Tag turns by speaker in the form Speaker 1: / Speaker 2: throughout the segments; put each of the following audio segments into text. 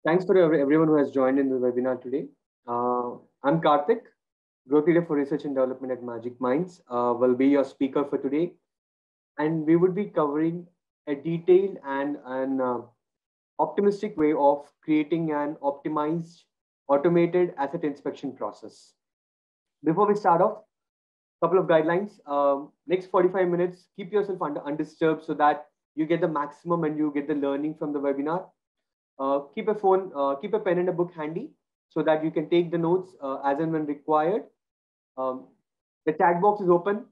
Speaker 1: Thanks for everyone who has joined in the webinar today. I'm Karthik, Growth Leader for Research and Development at Magic Minds. Will be your speaker for today, and we would be covering a detailed and an optimistic way of creating an optimized, automated asset inspection process. Before we start off, couple of guidelines. Next 45 minutes, keep yourself undisturbed so that you get the maximum and you get the learning from the webinar. Keep a pen and a book handy so that you can take the notes as and when required. Um, the chat box is open.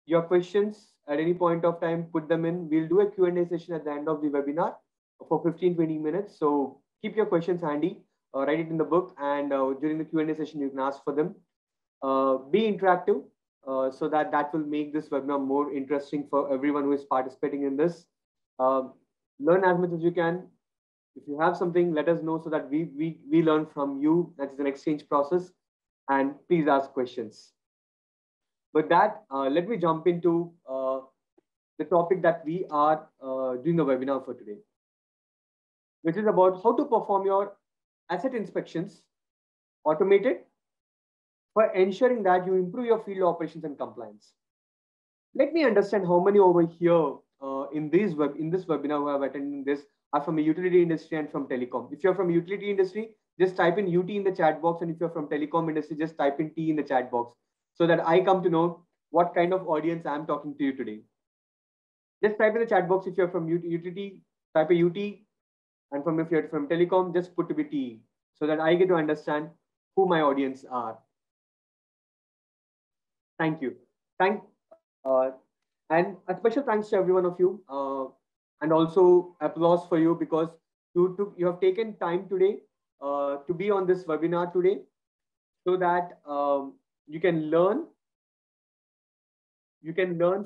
Speaker 1: Your questions at any point of time, put them in. We'll do a Q&A session at the end of the webinar for 15-20 minutes. So keep your questions handy, write it in the book, and during the Q&A session, you can ask for them. Be interactive so that will make this webinar more interesting for everyone who is participating in this. Learn as much as you can. If you have something, let us know so that we learn from you. That is an exchange process. And please ask questions. With that, let me jump into the topic that we are doing a webinar for today, which is about how to perform your asset inspections automated for ensuring that you improve your field operations and compliance. Let me understand how many over here in this webinar who have attended this are from a utility industry and from telecom. If you're from utility industry, just type in UT in the chat box. And if you're from telecom industry, just type in T in the chat box so that I come to know what kind of audience I'm talking to you today. Just type in the chat box if you're from utility, type a UT. And if you're from telecom, just put to be T so that I get to understand who my audience are. Thank you. And a special thanks to every one of you, and also applause for you because you have taken time today to be on this webinar today, so that you can learn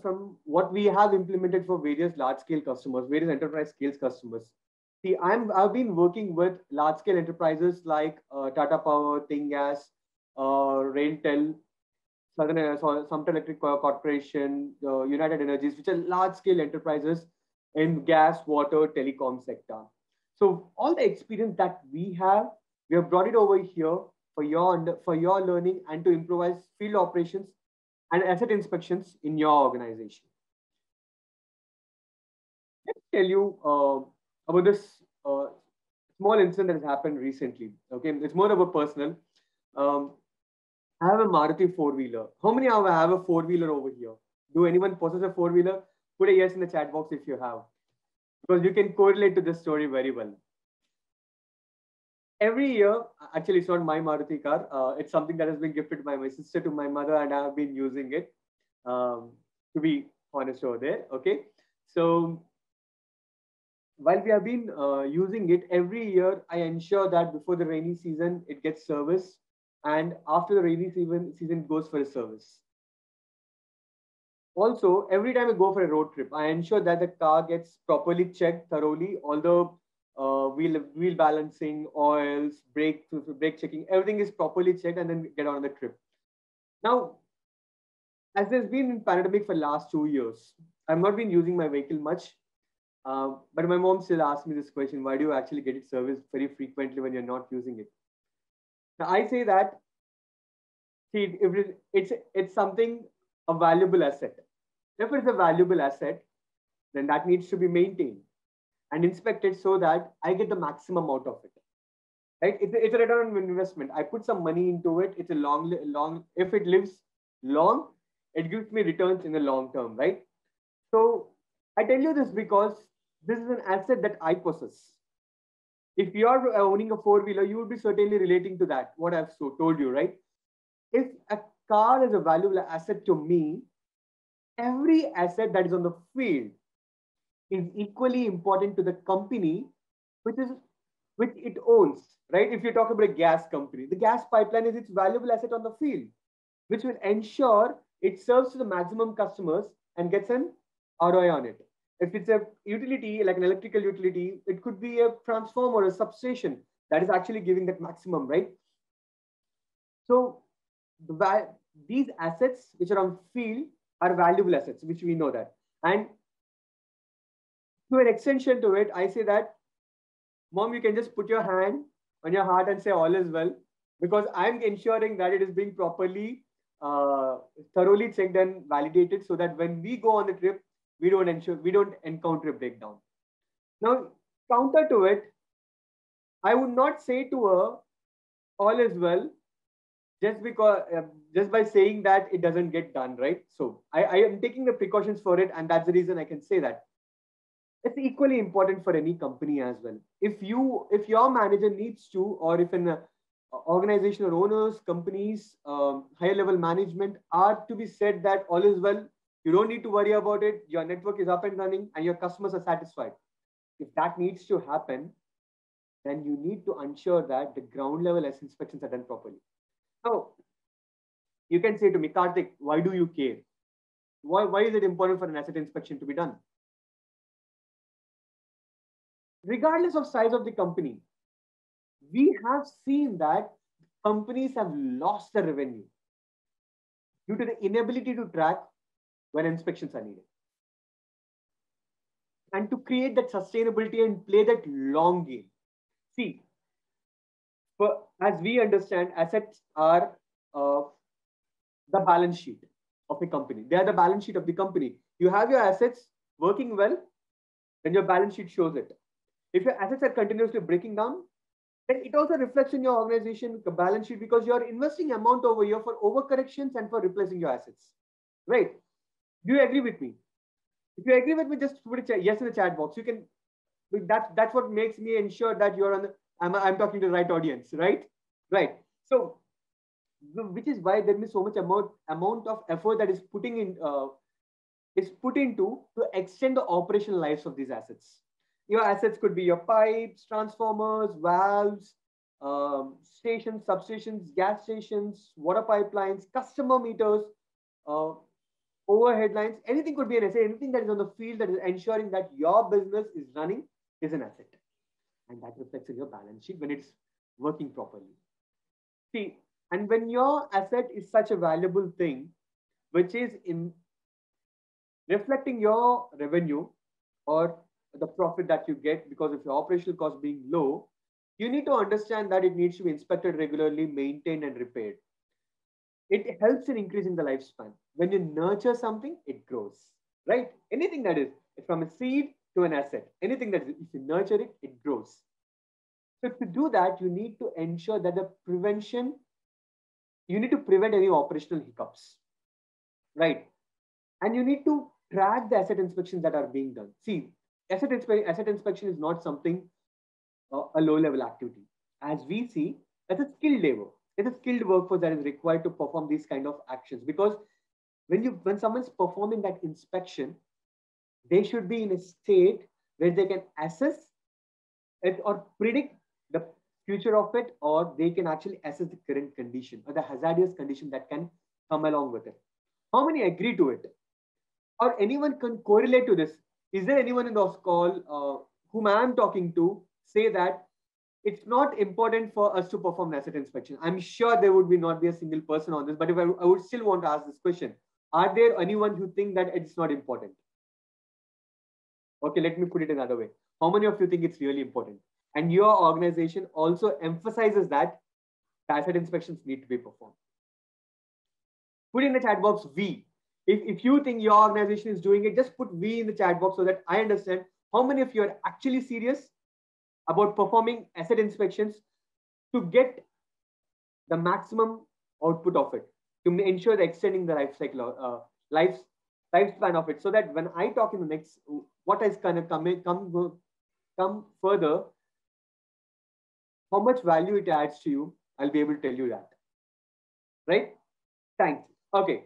Speaker 1: from what we have implemented for various large-scale customers, various enterprise scales customers. See, I've been working with large-scale enterprises like Tata Power, Thingas, Raintel, Sumter Electric Corporation, United Energies, which are large-scale enterprises in gas, water, telecom sector. So all the experience that we have brought it over here for your learning and to improvise field operations and asset inspections in your organization. Let me tell you about this small incident that has happened recently. Okay, it's more of a personal. I have a Maruti four-wheeler. How many of you have a four-wheeler over here? Do anyone possess a four-wheeler? Put a yes in the chat box if you have, because you can correlate to this story very well. Every year, actually, it's not my Maruti car. It's something that has been gifted by my sister to my mother, and I have been using it, to be honest over there. Okay. So while we have been using it every year, I ensure that before the rainy season, it gets serviced. And after the rainy season goes for a service. Also, every time I go for a road trip, I ensure that the car gets properly checked thoroughly. All the wheel balancing, oils, brake checking, everything is properly checked, and then get on the trip. Now, as there's been in pandemic for the last 2 years, I've not been using my vehicle much. But my mom still asks me this question: why do you actually get it serviced very frequently when you're not using it? Now, I say that, see, if it's something, a valuable asset. If it's a valuable asset, then that needs to be maintained and inspected so that I get the maximum out of it. Right? It's a return on investment. I put some money into it. It's a long. If it lives long, it gives me returns in the long term, right? So I tell you this because this is an asset that I possess. If you are owning a four-wheeler, you would be certainly relating to that, what I've told you, right? If a car is a valuable asset to me, every asset that is on the field is equally important to the company, which it owns, right? If you talk about a gas company, the gas pipeline is its valuable asset on the field, which will ensure it serves to the maximum customers and gets an ROI on it. If it's a utility, like an electrical utility, it could be a transformer or a substation that is actually giving that maximum, right? So these assets which are on field are valuable assets, which we know that. And to an extension to it, I say that Mom, you can just put your hand on your heart and say all is well, because I'm ensuring that it is being properly, thoroughly checked and validated, so that when we go on the trip, we don't encounter a breakdown. Now, counter to it, I would not say to her all is well just because just by saying that it doesn't get done, right? So I am taking the precautions for it, and that's the reason I can say that. It's equally important for any company as well. If your manager needs to, or if an organizational owners, companies, higher level management are to be said that all is well, you don't need to worry about it, your network is up and running and your customers are satisfied. If that needs to happen, then you need to ensure that the ground level inspections are done properly. Now, you can say to me, Karthik, why do you care? Why is it important for an asset inspection to be done? Regardless of size of the company, we have seen that companies have lost the revenue due to the inability to track when inspections are needed. And to create that sustainability and play that long game. See, as we understand, assets are the balance sheet of a company. They are the balance sheet of the company. You have your assets working well, then your balance sheet shows it. If your assets are continuously breaking down, then it also reflects in your organization balance sheet, because you are investing amount over here for overcorrections and for replacing your assets. Right? Do you agree with me? If you agree with me, just put a yes in the chat box. You can. That's what makes me ensure that you're on the. I'm talking to the right audience, right? Right. So, which is why there is so much amount of effort that is put into to extend the operational lives of these assets. Your assets could be your pipes, transformers, valves, stations, substations, gas stations, water pipelines, customer meters, overhead lines. Anything could be an asset. Anything that is on the field that is ensuring that your business is running is an asset. And that reflects in your balance sheet when it's working properly. See, and when your asset is such a valuable thing, which is in reflecting your revenue or the profit that you get because of your operational cost being low, you need to understand that it needs to be inspected regularly, maintained, and repaired. It helps in increasing the lifespan. When you nurture something, it grows, right? Anything that is from a seed to an asset, anything that is, if you nurture it, it grows. So to do that, you need to ensure that you need to prevent any operational hiccups, right? And you need to track the asset inspections that are being done. See, asset inspection is not something, a low-level activity. As we see, that's a skilled labor. It's a skilled workforce that is required to perform these kind of actions, because when someone's performing that inspection, they should be in a state where they can assess it or predict the future of it, or they can actually assess the current condition or the hazardous condition that can come along with it. How many agree to it? Or anyone can correlate to this? Is there anyone in this call whom I am talking to say that it's not important for us to perform asset inspection? I'm sure there would not be a single person on this, but if I would still want to ask this question. Are there anyone who think that it's not important? Okay, let me put it another way. How many of you think it's really important? And your organization also emphasizes that asset inspections need to be performed. Put in the chat box V. If you think your organization is doing it, just put V in the chat box so that I understand how many of you are actually serious about performing asset inspections to get the maximum output of it, to ensure the extending the life cycle, lifespan of it, so that when I talk in the next, what is going to come further, how much value it adds to you, I'll be able to tell you that. Right? Thanks. Okay.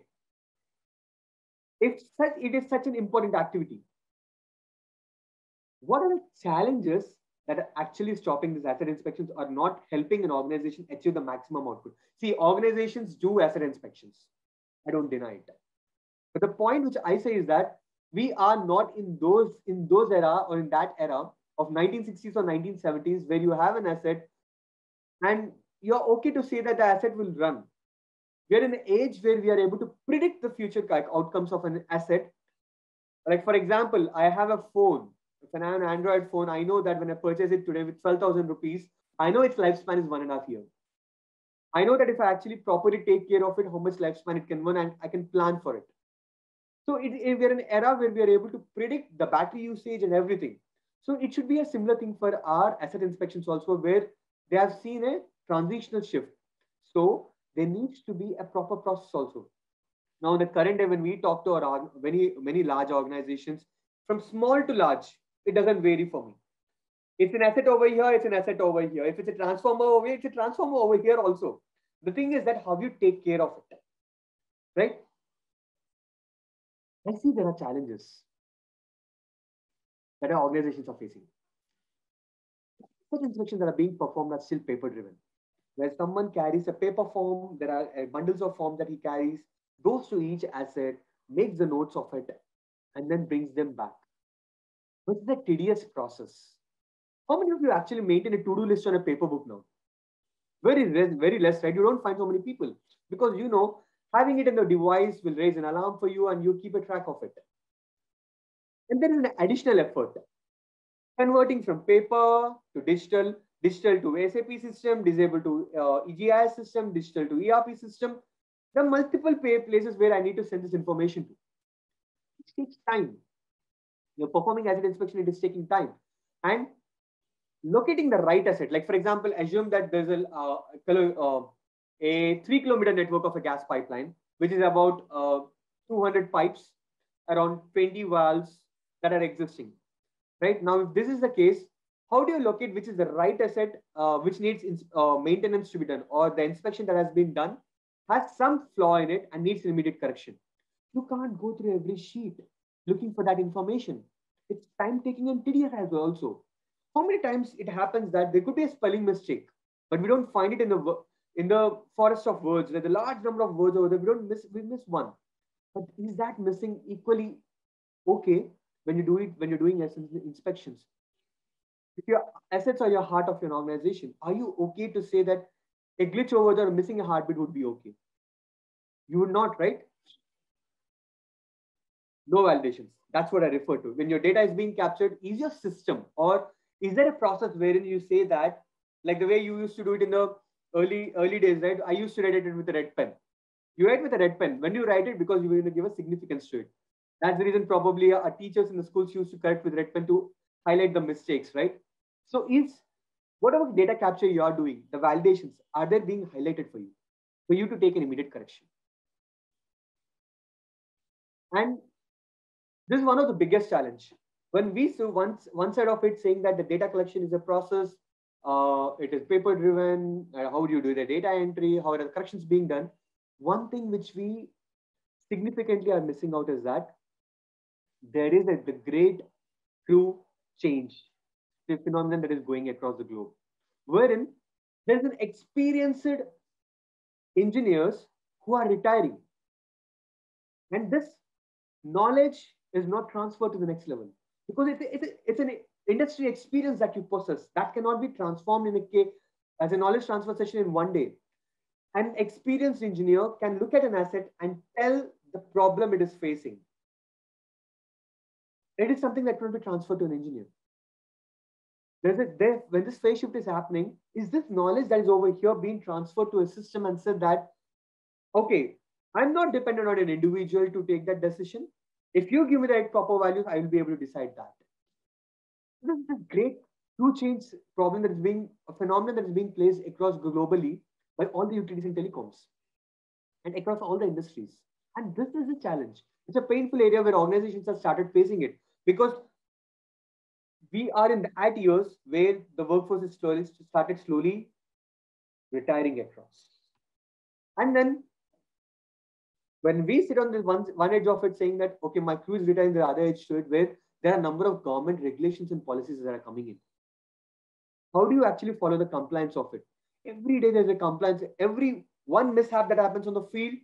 Speaker 1: If it is such an important activity, what are the challenges that are actually stopping these asset inspections or not helping an organization achieve the maximum output? See, organizations do asset inspections. I don't deny it. But the point which I say is that we are not in those era or in that era of 1960s or 1970s where you have an asset and you're okay to say that the asset will run. We are in an age where we are able to predict the future outcomes of an asset. Like, for example, I have a phone when I have an Android phone, I know that when I purchase it today with 12,000 rupees, I know its lifespan is 1.5 years. I know that if I actually properly take care of it, how much lifespan it can run, and I can plan for it. So we're in an era where we are able to predict the battery usage and everything. So it should be a similar thing for our asset inspections also, where they have seen a transitional shift. So there needs to be a proper process also. Now, in the current day, when we talk to our many large organizations, from small to large, it doesn't vary for me. It's an asset over here, it's an asset over here. If it's a transformer over here, it's a transformer over here also. The thing is that how you take care of it, right? I see there are challenges that our organizations are facing. Such inspections that are being performed are still paper driven. Where someone carries a paper form, there are bundles of forms that he carries, goes to each asset, makes the notes of it, and then brings them back. Which is a tedious process. How many of you actually maintain a to-do list on a paper book now? Very less, right? You don't find so many people because you know having it in the device will raise an alarm for you and you keep a track of it. And there is an additional effort. Converting from paper to digital, digital to SAP system, disabled to EGIS system, digital to ERP system. There are multiple places where I need to send this information to. It takes time. You're performing asset inspection, it is taking time. And locating the right asset, like for example, assume that there's a 3-kilometer network of a gas pipeline, which is about 200 pipes, around 20 valves that are existing. Right now, if this is the case, how do you locate which is the right asset which needs maintenance to be done, or the inspection that has been done has some flaw in it and needs immediate correction? You can't go through every sheet looking for that information. It's time taking and tedious as well also. How many times it happens that there could be a spelling mistake, but we don't find it in the forest of words. There's a large number of words over there. We miss one. But is that missing equally okay when you do it, when you're doing inspections? If your assets are your heart of your organization, are you okay to say that a glitch over there or missing a heartbeat would be okay? You would not, right? No validations. That's what I refer to. When your data is being captured, is your system, or is there a process wherein you say that, like the way you used to do it in the early days, right? I used to write it with a red pen. You write with a red pen. When you write it, because you were going to give a significance to it. That's the reason probably our teachers in the schools used to correct with red pen to highlight the mistakes, right? So is whatever data capture you are doing, the validations, are they being highlighted for you to take an immediate correction? And this is one of the biggest challenge. When we saw one side of it saying that the data collection is a process, it is paper driven, how do you do the data entry, how are the corrections being done? One thing which we significantly are missing out is that there is the great crew change, the phenomenon that is going across the globe, wherein there's an experienced engineers who are retiring. And this knowledge is not transferred to the next level because it's an industry experience that you possess that cannot be transformed as a knowledge transfer session in one day. An experienced engineer can look at an asset and tell the problem it is facing. It is something that cannot be transferred to an engineer. When this phase shift is happening, is this knowledge that is over here being transferred to a system and said that, okay, I'm not dependent on an individual to take that decision. If you give me the right proper values, I will be able to decide that. This is a great true change problem that is being a phenomenon that is being placed across globally by all the utilities and telecoms and across all the industries. And this is a challenge. It's a painful area where organizations have started facing it because we are in that years where the workforce is started slowly retiring across. And then when we sit on this one edge of it saying that, okay, my crew is retiring, the other edge to it, where there are a number of government regulations and policies that are coming in. How do you actually follow the compliance of it? Every day there's a compliance. Every one mishap that happens on the field,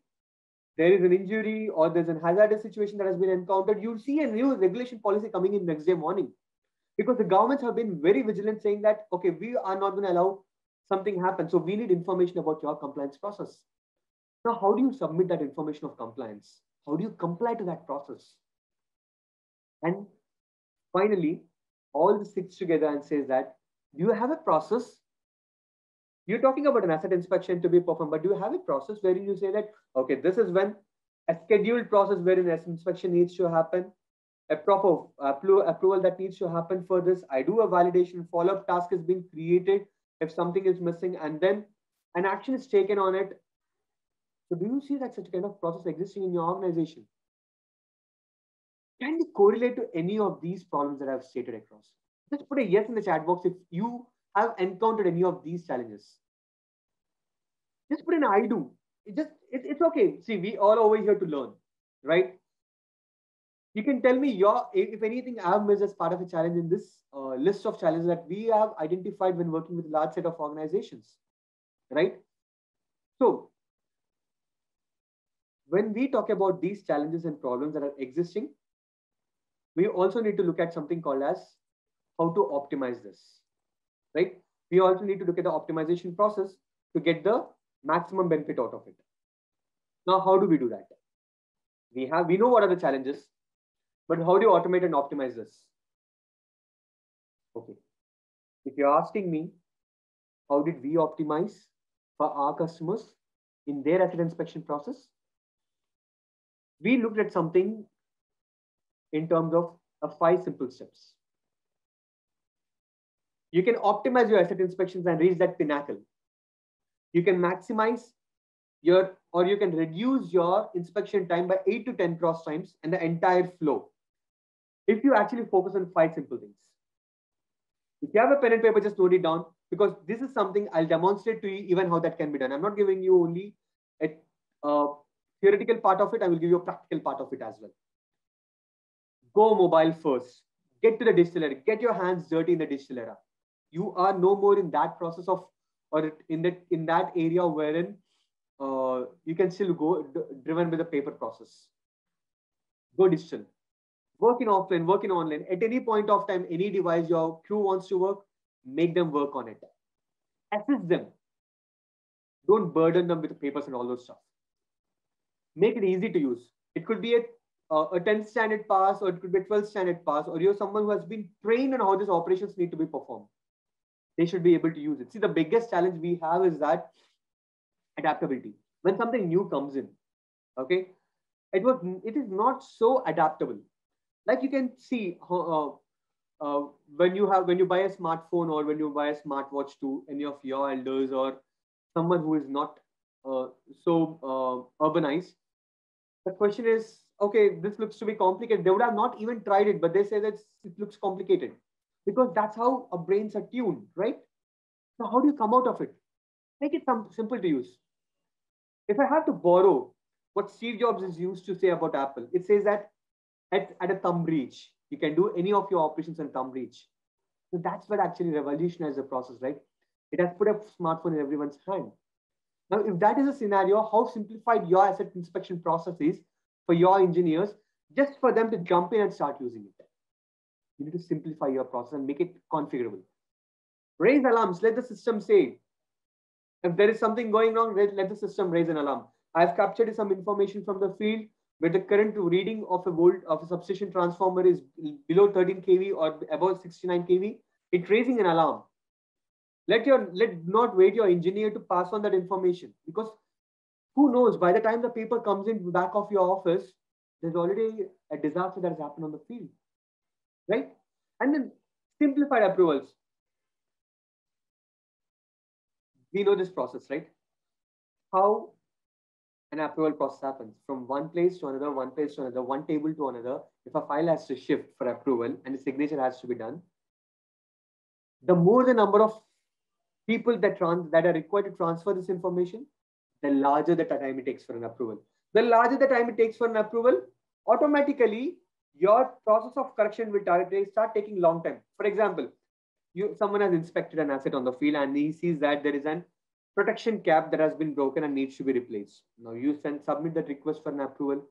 Speaker 1: there is an injury or there's a hazardous situation that has been encountered. You'll see a new regulation policy coming in next day morning because the governments have been very vigilant saying that, okay, we are not going to allow something happen. So we need information about your compliance process. Now, how do you submit that information of compliance? How do you comply to that process? And finally, all the six together and says that, do you have a process? You're talking about an asset inspection to be performed, but do you have a process wherein you say that, okay, this is when a scheduled process wherein asset inspection needs to happen, a proper approval that needs to happen for this. I do a validation, follow-up task is being created if something is missing, and then an action is taken on it. So do you see that such a kind of process existing in your organization? Can you correlate to any of these problems that I've stated across? Just put a yes in the chat box if you have encountered any of these challenges. Just put an I do. It's okay. See, we all over here to learn, right? You can tell me if anything I've missed as part of a challenge in this list of challenges that we have identified when working with a large set of organizations, right? So when we talk about these challenges and problems that are existing, we also need to look at something called as how to optimize this, right? We also need to look at the optimization process to get the maximum benefit out of it. Now, how do we do that? We know what are the challenges, but how do you automate and optimize this? Okay. If you're asking me, how did we optimize for our customers in their asset inspection process? We looked at something in terms of 5 simple steps. You can optimize your asset inspections and reach that pinnacle. You can maximize or you can reduce your inspection time by 8 to 10 cross times and the entire flow. If you actually focus on 5 simple things. If you have a pen and paper, just note it down, because this is something I'll demonstrate to you even how that can be done. I'm not giving you only a theoretical part of it. I will give you a practical part of it as well. Go mobile first. Get to the digital era. Get your hands dirty in the digital era. You are no more in that process of, or in that area wherein you can still go driven with the paper process. Go digital. Work in offline, work in online. At any point of time, any device your crew wants to work, make them work on it. Assist them. Don't burden them with the papers and all those stuff. Make it easy to use. It could be a 10th standard pass, or it could be a 12th standard pass, or you're someone who has been trained on how these operations need to be performed. They should be able to use it. See, the biggest challenge we have is that adaptability. When something new comes in, okay, it is not so adaptable. Like you can see when you buy a smartphone or when you buy a smartwatch to any of your elders or someone who is not so urbanized, the question is, okay, this looks to be complicated. They would have not even tried it, but they say that it looks complicated because that's how our brains are tuned, right? So how do you come out of it? Make it simple to use. If I have to borrow what Steve Jobs is used to say about Apple, it says that at a thumb reach, you can do any of your operations in thumb reach. So that's what actually revolutionized the process, right? It has put a smartphone in everyone's hand. Now, if that is a scenario, how simplified your asset inspection process is for your engineers, just for them to jump in and start using it. You need to simplify your process and make it configurable. Raise alarms, let the system say. If there is something going wrong, let the system raise an alarm. I've captured some information from the field where the current reading of a substation transformer is below 13 kV or above 69 kV. It's raising an alarm. Let not wait your engineer to pass on that information, because who knows, by the time the paper comes in back of your office, there's already a disaster that has happened on the field, right? And then simplified approvals. We know this process, right? How an approval process happens from one place to another, one place to another, one table to another. If a file has to shift for approval and the signature has to be done, the more the number of people that are required to transfer this information, the larger the time it takes for an approval. The larger the time it takes for an approval, automatically your process of correction will start taking long time. For example, someone has inspected an asset on the field and he sees that there is an protection cap that has been broken and needs to be replaced. Now you submit that request for an approval.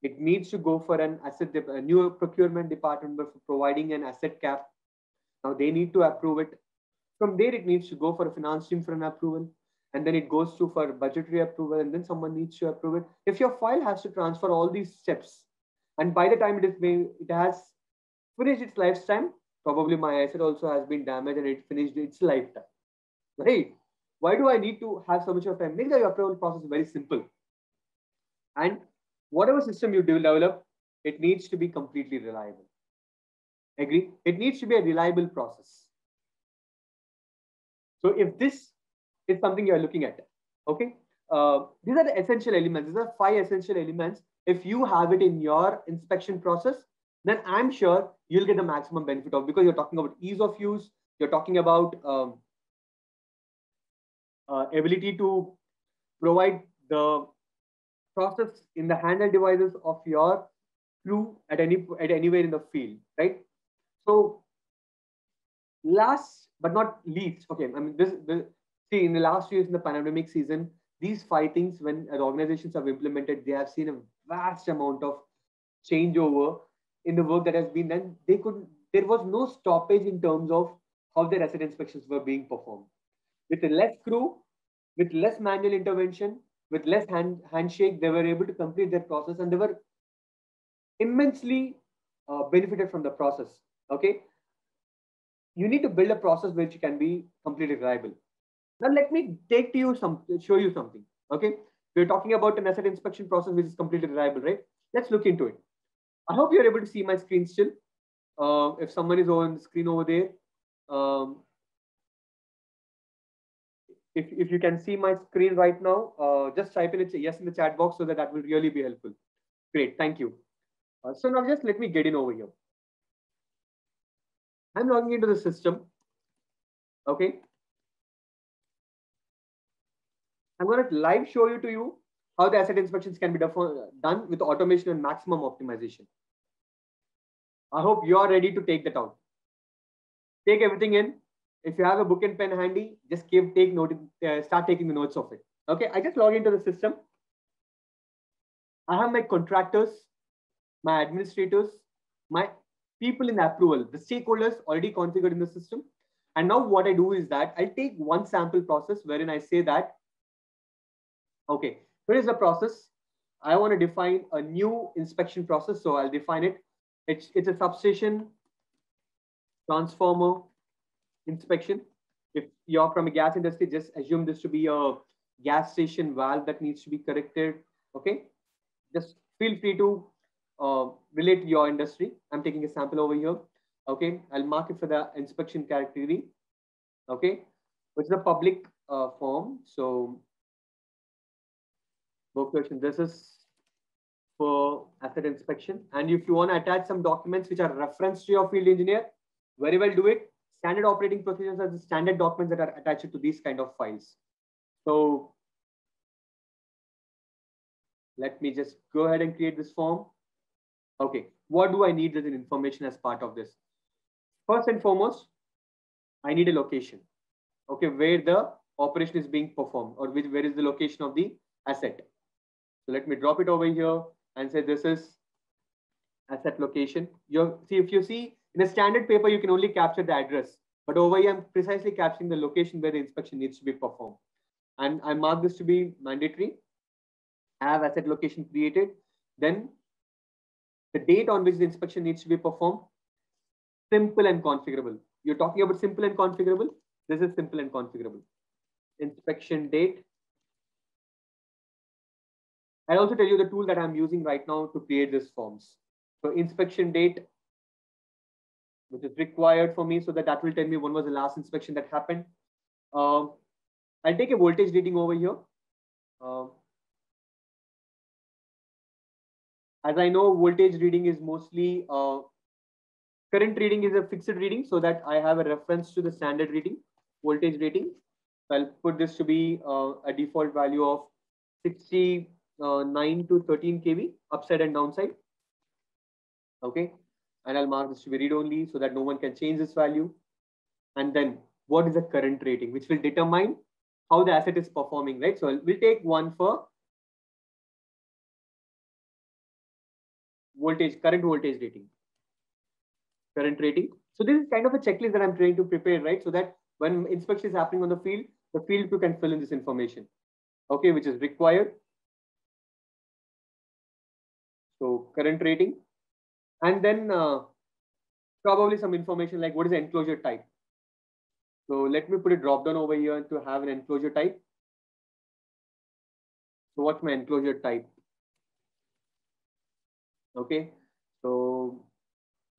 Speaker 1: It needs to go for a new procurement department for providing an asset cap. Now they need to approve it. From there, it needs to go for a finance team for an approval. And then it goes to for budgetary approval, and then someone needs to approve it. If your file has to transfer all these steps, and by the time it has finished its lifetime, Probably my asset also has been damaged and it finished its lifetime, right? Why do I need to have so much of time? Make the approval process very simple. And whatever system you develop, it needs to be completely reliable. Agree? It needs to be a reliable process. So if this is something you're looking at, okay, these are the essential elements. These are 5 essential elements. If you have it in your inspection process, then I'm sure you'll get the maximum benefit of, because you're talking about ease of use, you're talking about ability to provide the process in the handheld devices of your crew at anywhere in the field, right? So last but not least, okay, I mean this see, in the last years in the pandemic season, these 5 things, when organizations have implemented, they have seen a vast amount of changeover in the work that has been done. There was no stoppage in terms of how their asset inspections were being performed. With less crew, with less manual intervention, with less handshake, they were able to complete their process, and they were immensely benefited from the process. Okay, you need to build a process which can be completely reliable. Now let me show you something. Okay, we're talking about an asset inspection process which is completely reliable, right? Let's look into it. I hope you're able to see my screen still. If someone is on the screen over there, if you can see my screen right now, just type in yes in the chat box, so that will really be helpful. Great, thank you. So now just let me get in over here. I'm logging into the system. Okay. I'm going to live show you how the asset inspections can be done with automation and maximum optimization. I hope you are ready to take that out. Take everything in. If you have a book and pen handy, just start taking the notes of it. Okay, I just log into the system. I have my contractors, my administrators, my people in approval, the stakeholders already configured in the system. And now what I do is that I take one sample process wherein I say that, okay, here is the process. I want to define a new inspection process. So I'll define it. It's a substation transformer inspection. If you're from a gas industry, just assume this to be a gas station valve that needs to be corrected. Okay, just feel free to relate to your industry. I'm taking a sample over here. Okay, I'll mark it for the inspection category. Okay, which is a public form. So work question, this is for asset inspection. And if you want to attach some documents which are reference to your field engineer, very well do it. Standard operating procedures are the standard documents that are attached to these kind of files. So let me just go ahead and create this form. Okay, what do I need as an information as part of this? First and foremost, I need a location. Okay, where the operation is being performed, or where is the location of the asset. So let me drop it over here and say this is asset location. If you see in a standard paper, you can only capture the address, but over here I'm precisely capturing the location where the inspection needs to be performed. And I mark this to be mandatory. Have asset location created. Then the date on which the inspection needs to be performed. Simple and configurable. You're talking about simple and configurable. This is simple and configurable. Inspection date. I'll also tell you the tool that I'm using right now to create these forms. So inspection date, which is required for me, so that will tell me when was the last inspection that happened. I'll take a voltage reading over here. As I know, voltage reading is mostly, current reading is a fixed reading, so that I have a reference to the standard reading, voltage rating. So I'll put this to be a default value of 69 to 13 kV, upside and downside. Okay, and I'll mark this to be read only so that no one can change this value. And then what is the current rating, which will determine how the asset is performing, right? So we'll take one for current voltage rating. Current rating. So this is kind of a checklist that I'm trying to prepare, right? So that when inspection is happening on the field crew can fill in this information. Okay, which is required. So current rating. And then probably some information like what is the enclosure type. So let me put a drop down over here to have an enclosure type. So what's my enclosure type? Okay, so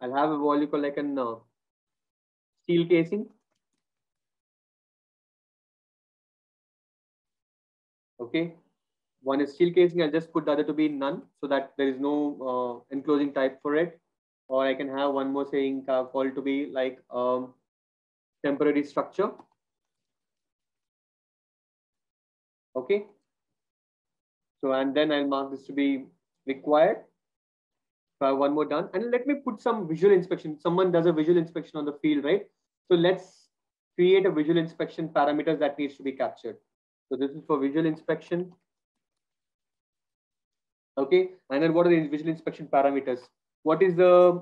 Speaker 1: I'll have a what you call like an steel casing. Okay, one is steel casing. I'll just put the other to be none so that there is no enclosing type for it. Or I can have one more saying called to be like temporary structure. Okay. So, and then I'll mark this to be required. So I have one more done. And let me put some visual inspection. Someone does a visual inspection on the field, right? So let's create a visual inspection parameters that needs to be captured. So this is for visual inspection. Okay. And then what are the visual inspection parameters? What is the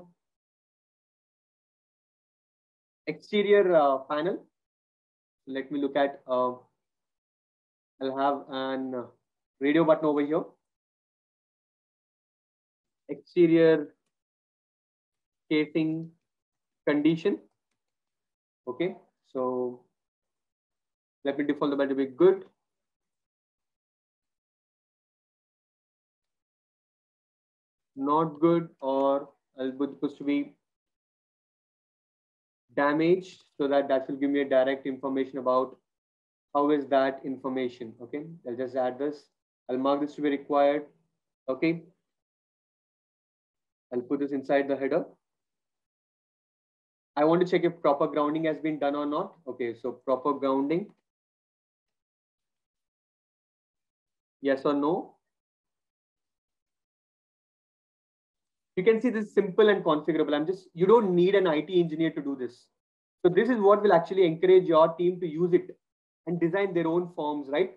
Speaker 1: exterior panel? Let me look at, I'll have an radio button over here. Exterior casing condition. Okay. So let me default the button to be good. Not good, or I'll put this to be damaged, so that will give me a direct information about how is that information. Okay, I'll just add this. I'll mark this to be required. Okay, I'll put this inside the header. I want to check if proper grounding has been done or not. Okay, so proper grounding. Yes or no? You can see this is simple and configurable. You don't need an IT engineer to do this. So this is what will actually encourage your team to use it and design their own forms, right?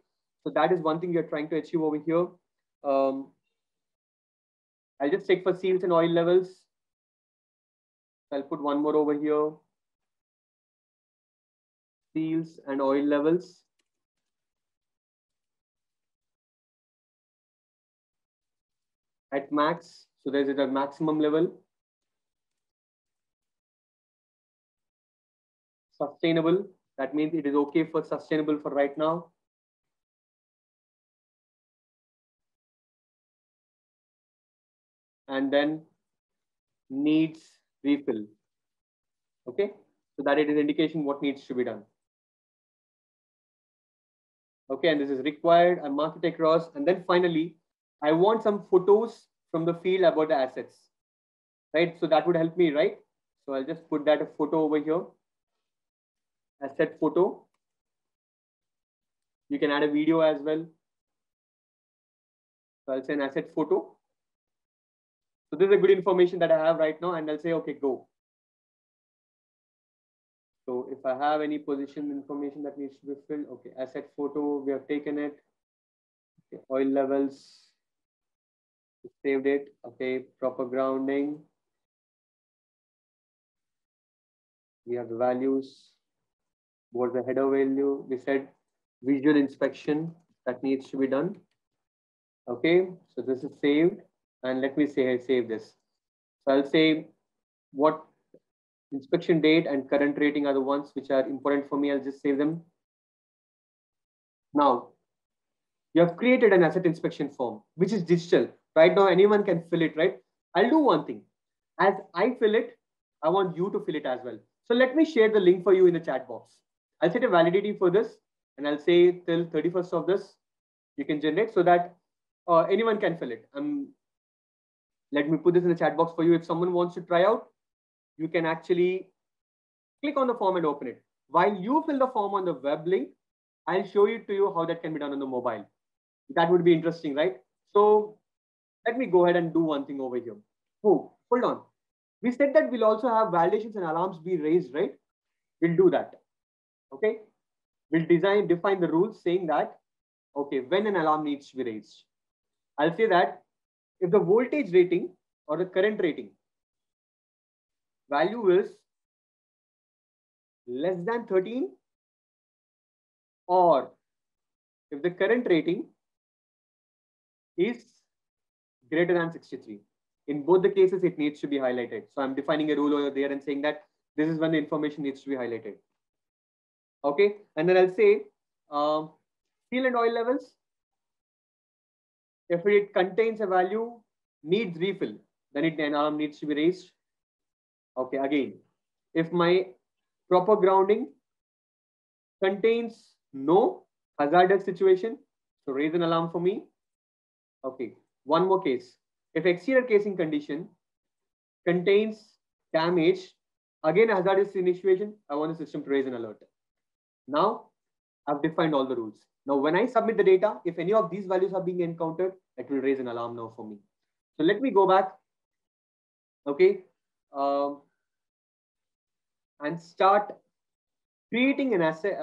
Speaker 1: So that is one thing you're trying to achieve over here. I'll just check for seals and oil levels. I'll put one more over here. Seals and oil levels. At max, so there's a maximum level. Sustainable, that means it is okay for sustainable for right now. And then needs refill. Okay, so that it is indication what needs to be done. Okay, and this is required. I mark it across, and then finally, I want some photos from the field about the assets, right? So that would help me, right? So I'll just put that a photo over here. Asset photo. You can add a video as well. So I'll say an asset photo. So this is a good information that I have right now, and I'll say, okay, go. So if I have any position information that needs to be filled, okay, asset photo, we have taken it. Okay, oil levels, saved it. Okay, proper grounding. We have the values. What the header value? We said visual inspection that needs to be done. Okay, so this is saved, and let me say save this. So I'll say what inspection date and current rating are the ones which are important for me. I'll just save them. Now, you have created an asset inspection form, which is digital. Right now, anyone can fill it, right? I'll do one thing. As I fill it, I want you to fill it as well. So let me share the link for you in the chat box. I'll set a validity for this, and I'll say till 31st of this, you can generate so that anyone can fill it. Let me put this in the chat box for you. If someone wants to try out, you can actually click on the form and open it. While you fill the form on the web link, I'll show you to you how that can be done on the mobile. That would be interesting, right? So let me go ahead and do one thing over here. Oh, hold on. We said that we'll also have validations and alarms be raised, right? We'll do that. Okay. We'll define the rules saying that, okay, when an alarm needs to be raised. I'll say that if the voltage rating or the current rating value is less than 13, or if the current rating is greater than 63. In both the cases, it needs to be highlighted. So I'm defining a rule over there and saying that this is when the information needs to be highlighted. Okay, and then I'll say seal and oil levels. If it contains a value needs refill, then an alarm needs to be raised. Okay, again, if my proper grounding contains no hazardous situation, so raise an alarm for me. Okay, one more case. If exterior casing condition contains damage, again a hazardous situation, I want the system to raise an alert. Now I've defined all the rules. Now when I submit the data, if any of these values are being encountered, it will raise an alarm now for me. So let me go back, okay, and start creating an asset,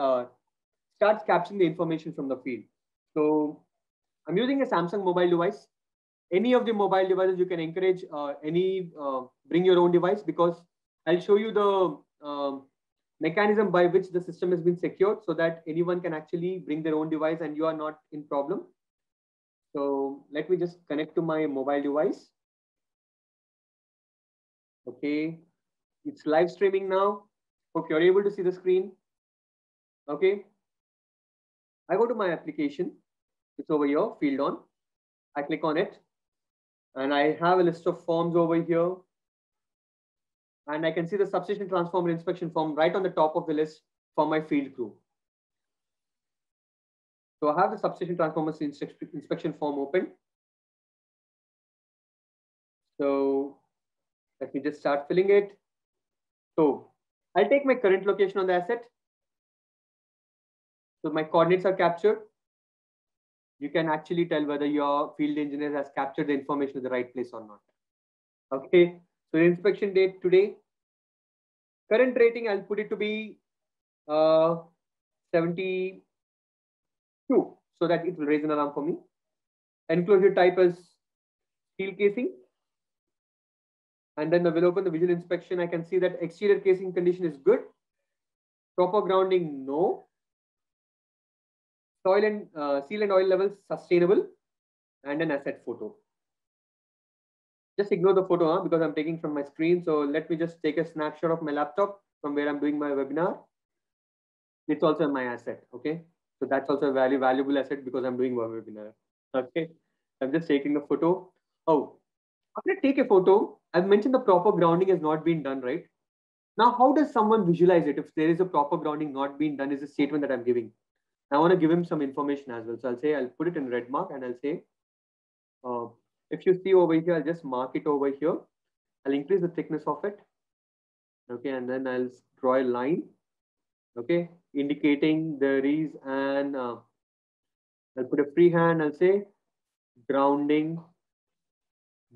Speaker 1: starts capturing the information from the field. So I'm using a Samsung mobile device. Any of the mobile devices, you can encourage bring your own device, because I'll show you the mechanism by which the system has been secured so that anyone can actually bring their own device and you are not in problem. So let me just connect to my mobile device. Okay, it's live streaming now. Hope you're able to see the screen. Okay, I go to my application. It's over here, field on. I click on it and I have a list of forms over here. And I can see the substation transformer inspection form right on the top of the list for my field crew. So I have the substation transformer inspection form open. So let me just start filling it. So I'll take my current location on the asset. So my coordinates are captured. You can actually tell whether your field engineer has captured the information in the right place or not. Okay, so the inspection date today. Current rating, I'll put it to be 72, so that it will raise an alarm for me. Enclosure type is steel casing. And then I will open the visual inspection. I can see that exterior casing condition is good. Proper grounding, no. Soil and seal and oil levels sustainable, and an asset photo. Just ignore the photo because I'm taking from my screen. So let me just take a snapshot of my laptop from where I'm doing my webinar. It's also my asset. Okay, so that's also a valuable asset because I'm doing my webinar. Okay, I'm just taking the photo. Oh, after I take a photo, I've mentioned the proper grounding has not been done, right? Now, how does someone visualize it if there is a proper grounding not being done? Is a statement that I'm giving. I want to give him some information as well. So I'll say, I'll put it in red mark and I'll say, if you see over here, I'll just mark it over here. I'll increase the thickness of it. Okay, and then I'll draw a line. Okay, indicating there is an, I'll put a freehand, I'll say grounding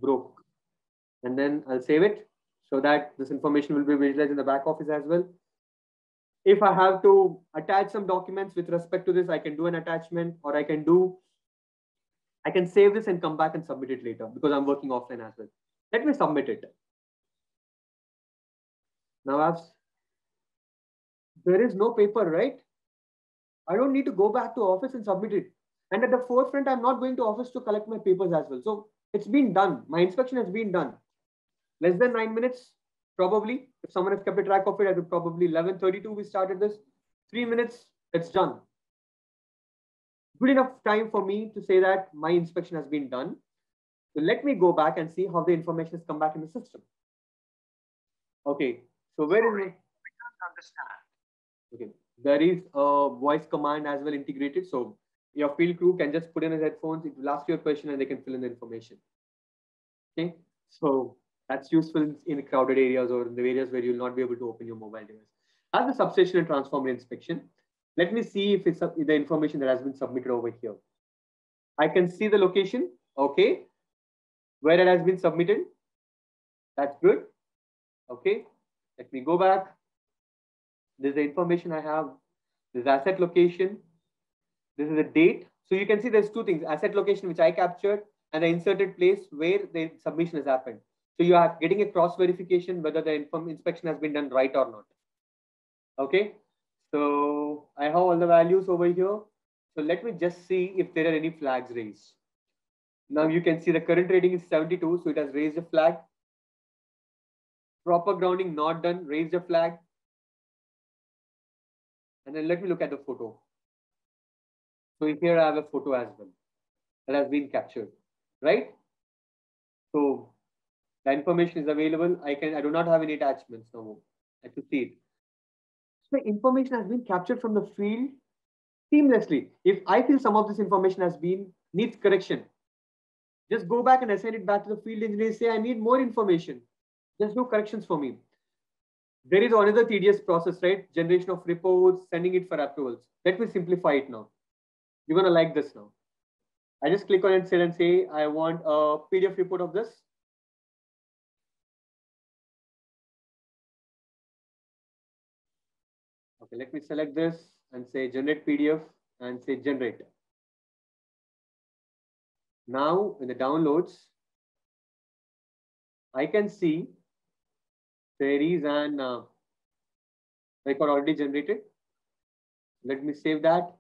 Speaker 1: broke. And then I'll save it so that this information will be visualized in the back office as well. If I have to attach some documents with respect to this, I can do an attachment, or I can save this and come back and submit it later because I'm working offline as well. Let me submit it. Now there is no paper, right? I don't need to go back to office and submit it. And at the forefront, I'm not going to office to collect my papers as well. So it's been done. My inspection has been done. Less than 9 minutes, probably. If someone has kept a track of it, I would probably 11:32 we started this. 3 minutes, it's done. Good enough time for me to say that my inspection has been done. So let me go back and see how the information has come back in the system. Okay, so where is it? I can't understand. Okay, there is a voice command as well integrated. So your field crew can just put in his headphones, it will ask you a question and they can fill in the information. Okay, so that's useful in crowded areas or in the areas where you'll not be able to open your mobile device. As the substation and transformer inspection, let me see if it's the information that has been submitted over here. I can see the location, okay, where it has been submitted. That's good. Okay, let me go back. This is the information I have. This is asset location. This is the date. So you can see there's two things: asset location, which I captured, and the inserted place where the submission has happened. So you are getting a cross verification whether the inspection has been done right or not. Okay, so I have all the values over here. So let me just see if there are any flags raised. Now you can see the current rating is 72, so it has raised a flag. Proper grounding not done, raised a flag. And then let me look at the photo. So here I have a photo as well that has been captured, right? So the information is available. I do not have any attachments no more. I have to see it. So the information has been captured from the field seamlessly. If I feel some of this information needs correction, just go back and assign it back to the field engineer. Say I need more information. Just do corrections for me. There is another tedious process, right? Generation of reports, sending it for approvals. Let me simplify it now. You're gonna like this now. I just click on it and say I want a PDF report of this. Okay, let me select this and say generate PDF and say generate. Now in the downloads, I can see there is an record already generated. Let me save that.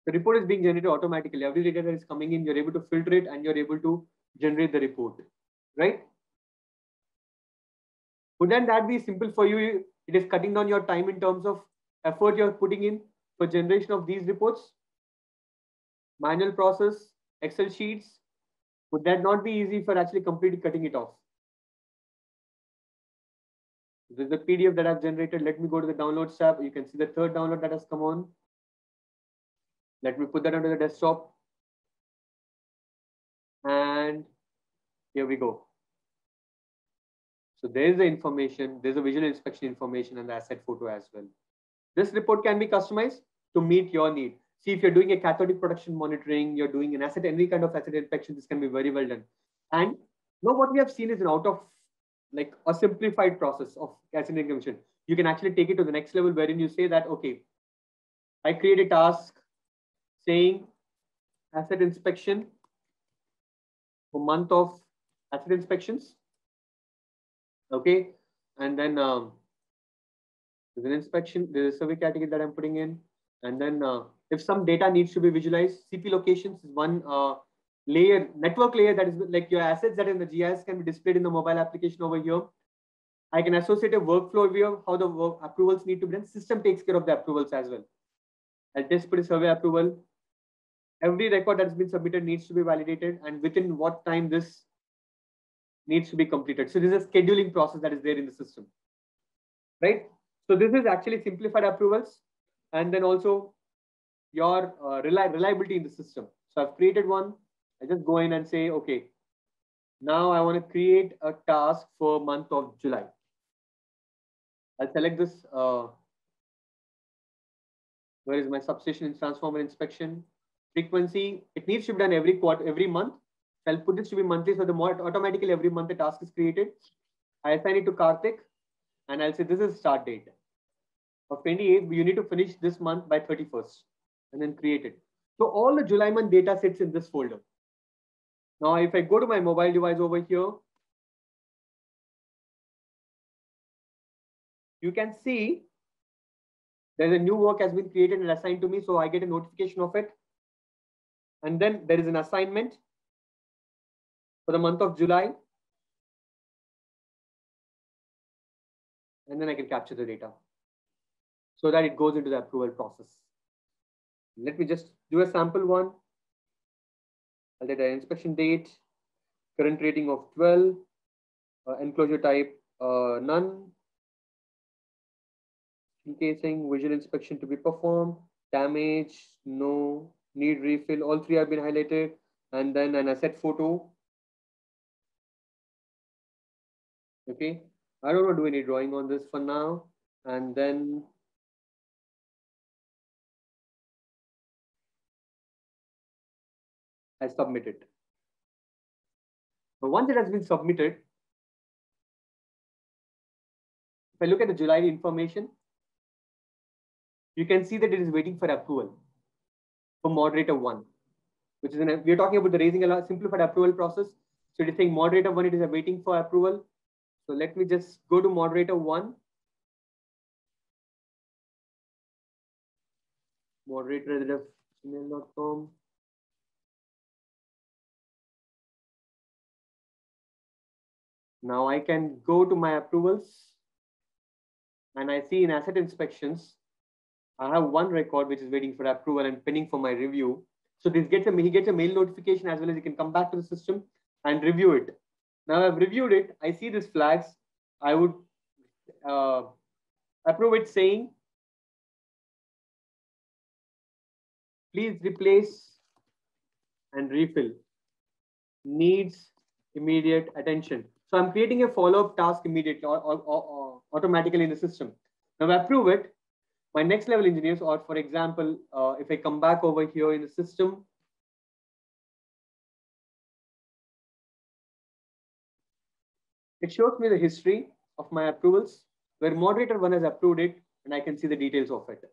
Speaker 1: The report is being generated automatically. Every data that is coming in, you're able to filter it and you're able to generate the report, right? Wouldn't that be simple for you? It is cutting down your time in terms of effort you're putting in for generation of these reports. Manual process, Excel sheets. Would that not be easy for actually completely cutting it off? This is the PDF that I've generated. Let me go to the downloads tab. You can see the third download that has come on. Let me put that onto the desktop. And here we go. So there's the information, there's a visual inspection information and the asset photo as well. This report can be customized to meet your need. See, if you're doing a cathodic production monitoring, you're doing an asset, any kind of asset inspection, this can be very well done. And now what we have seen is an out of like a simplified process of asset inspection. You can actually take it to the next level wherein you say that, okay, I create a task saying asset inspection for month of asset inspections. Okay, and then there's an inspection, there's a survey category that I'm putting in. And then if some data needs to be visualized, CP locations is one layer, network layer that is like your assets that in the GIS can be displayed in the mobile application over here. I can associate a workflow view of how the approvals need to be done. System takes care of the approvals as well. I'll just put a survey approval. Every record that's been submitted needs to be validated and within what time this needs to be completed. So this is a scheduling process that is there in the system, right? So this is actually simplified approvals and then also your reliability in the system. So I've created one. I just go in and say, okay, now I want to create a task for month of July. I'll select this. Where is my substation and transformer inspection? Frequency, it needs to be done every quarter, every month. I'll put this to be monthly, so the more automatically every month the task is created. I assign it to Karthik, and I'll say this is start date of 28. You need to finish this month by 31st, and then create it. So all the July month data sits in this folder. Now, if I go to my mobile device over here, you can see there's a new work has been created and assigned to me, so I get a notification of it. And then there is an assignment for the month of July. And then I can capture the data so that it goes into the approval process. Let me just do a sample one. I'll get an inspection date, current rating of 12, enclosure type, none. Casing, visual inspection to be performed, damage, no, need refill, all three have been highlighted, and then an asset photo. Okay, I don't want to do any drawing on this for now, and then I submit it. But once it has been submitted, if I look at the July information, you can see that it is waiting for approval for moderator 1, which is we're talking about the raising a simplified approval process. So it is saying moderator 1, it is waiting for approval. So let me just go to moderator 1 moderator@gmail.com. Now I can go to my approvals and I see in asset inspections, I have one record which is waiting for approval and pending for my review. So he gets a mail notification as well as he can come back to the system and review it. Now I've reviewed it. I see these flags. I would approve it saying, please replace and refill. Needs immediate attention. So I'm creating a follow-up task immediately or automatically in the system. Now I approve it. My next level engineers, or for example, if I come back over here in the system, it shows me the history of my approvals where moderator one has approved it and I can see the details of it.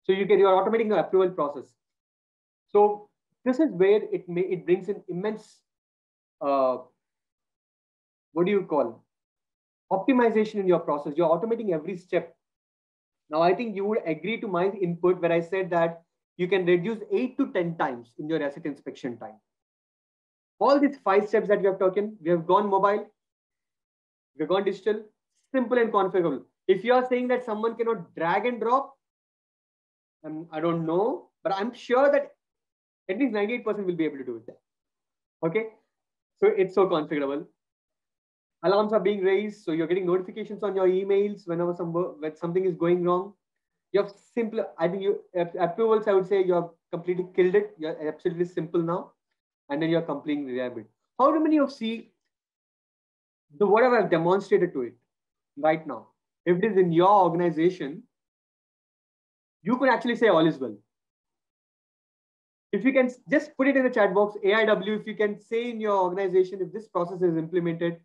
Speaker 1: So you are automating the approval process. So this is where it brings in immense, what do you call, optimization in your process. You're automating every step. Now, I think you would agree to my input where I said that you can reduce 8 to 10 times in your asset inspection time. All these 5 steps that we have taken, we have gone mobile, we have gone digital, simple and configurable. If you are saying that someone cannot drag and drop, I don't know, but I'm sure that at least 98% will be able to do it. Okay, so it's so configurable. Alarms are being raised, so you're getting notifications on your emails whenever when something is going wrong. You have simple, I think you approvals, I would say you have completely killed it. You're absolutely simple now, and then you're completing reliable. How many of see the whatever I've demonstrated to it right now? If it is in your organization, you could actually say all is well. If you can just put it in the chat box, AIW, if you can say in your organization, if this process is implemented,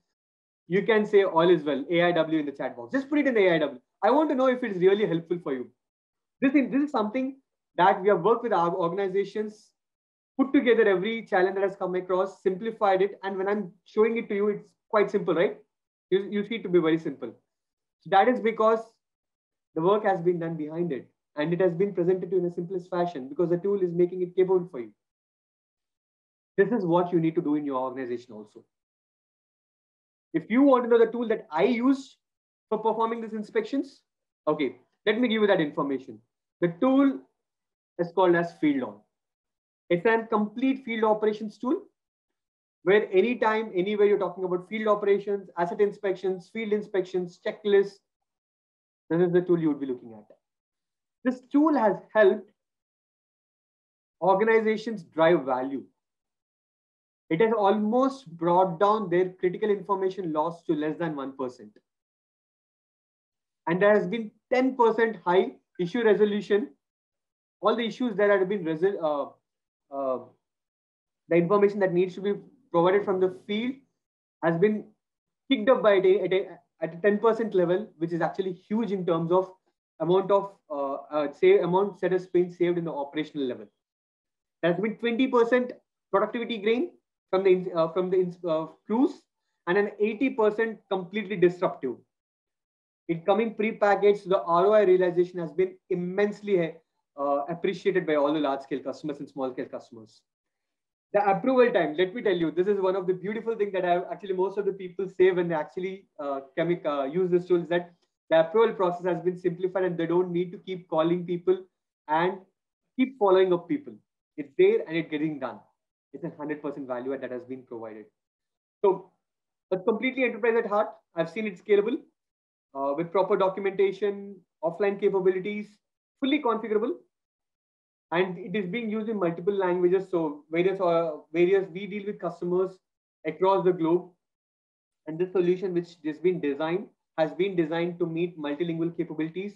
Speaker 1: you can say all is well, AIW in the chat box. Just put it in the AIW. I want to know if it's really helpful for you. This is something that we have worked with our organizations, put together every challenge that has come across, simplified it. And when I'm showing it to you, it's quite simple, right? You see it to be very simple. So that is because the work has been done behind it. And it has been presented to you in the simplest fashion because the tool is making it capable for you. This is what you need to do in your organization also. If you want to know the tool that I use for performing these inspections, okay, let me give you that information. The tool is called as FieldOn. It's a complete field operations tool where anytime, anywhere you're talking about field operations, asset inspections, field inspections, checklists, this is the tool you would be looking at. This tool has helped organizations drive value. It has almost brought down their critical information loss to less than 1%. And there has been 10% high issue resolution. All the issues that have been the information that needs to be provided from the field has been picked up by at a 10% level, which is actually huge in terms of amount of amount that has been saved in the operational level. There has been 20% productivity gain from the crews and an 80% completely disruptive. It coming pre-packaged, the ROI realization has been immensely appreciated by all the large-scale customers and small-scale customers. The approval time, let me tell you, this is one of the beautiful things that actually most of the people say when they actually use this tool is that the approval process has been simplified and they don't need to keep calling people and keep following up people. It's there and it's getting done. It's a 100% value add that has been provided. So it's completely enterprise at heart. I've seen it scalable with proper documentation, offline capabilities, fully configurable. And it is being used in multiple languages. So we deal with customers across the globe. And this solution, which has been designed to meet multilingual capabilities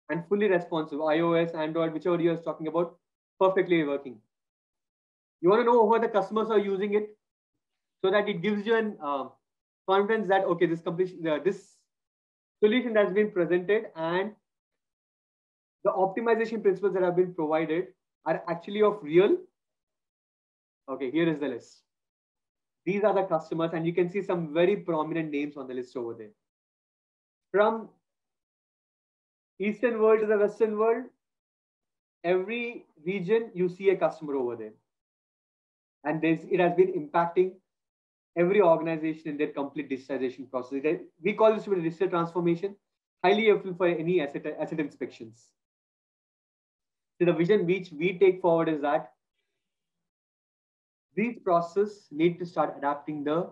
Speaker 1: and fully responsive. iOS, Android, whichever you're talking about, perfectly working. You want to know how the customers are using it so that it gives you an confidence that, okay, this solution has been presented and the optimization principles that have been provided are actually of real. Okay, here is the list. These are the customers, and you can see some very prominent names on the list over there. From Eastern world to the Western world, every region you see a customer over there. And it has been impacting every organization in their complete digitization process. We call this a digital transformation, highly helpful for any asset inspections. So the vision which we take forward is that these processes need to start adapting the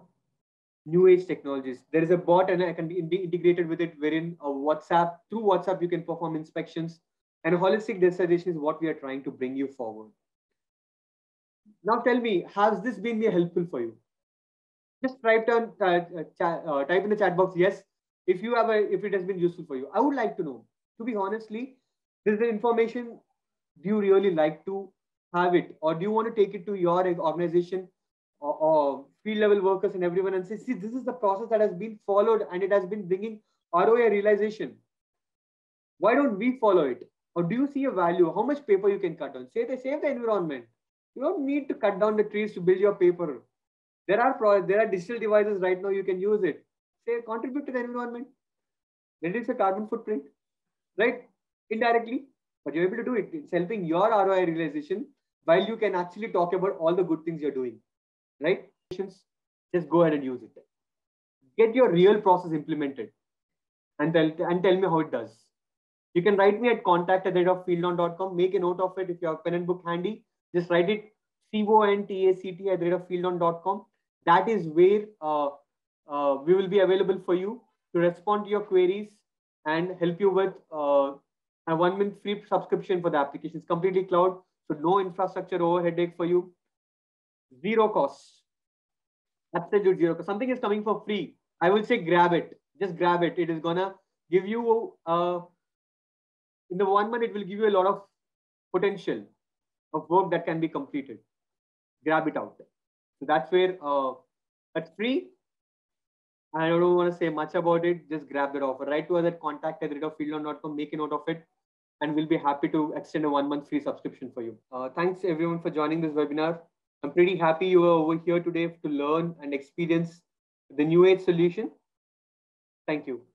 Speaker 1: new age technologies. There is a bot and it can be integrated with it, wherein through WhatsApp you can perform inspections, and holistic digitization is what we are trying to bring you forward. Now tell me, has this been helpful for you? Just type in the chat box yes if it has been useful for you. I would like to know, to be honestly, this is the information. Do you really like to have it, or do you want to take it to your organization or field level workers and everyone and say, see, this is the process that has been followed and it has been bringing ROI realization. Why don't we follow it? Or do you see a value? How much paper you can cut down? Say they save the environment. You don't need to cut down the trees to build your paper. There are digital devices right now, you can use it. Say, contribute to the environment. Reduce the carbon footprint, right? Indirectly, but you're able to do it. It's helping your ROI realization while you can actually talk about all the good things you're doing, right? Just go ahead and use it. Get your real process implemented and tell me how it does. You can write me at contact@fieldon.com. Make a note of it. If you have pen and book handy, just write it contact@fieldon.com. That is where we will be available for you to respond to your queries and help you with a 1 month free subscription for the application. It's completely cloud, so no infrastructure overhead for you. Zero cost. Absolute zero cost. Something is coming for free. I will say grab it. Just grab it. It is gonna give you in the 1 month, it will give you a lot of potential of work that can be completed. Grab it out. So that's where that's free. I don't want to say much about it. Just grab that offer. Write to us at contact@fieldon.com. Make a note of it, and we'll be happy to extend a 1 month free subscription for you. Thanks everyone for joining this webinar. I'm pretty happy you were over here today to learn and experience the new age solution. Thank you.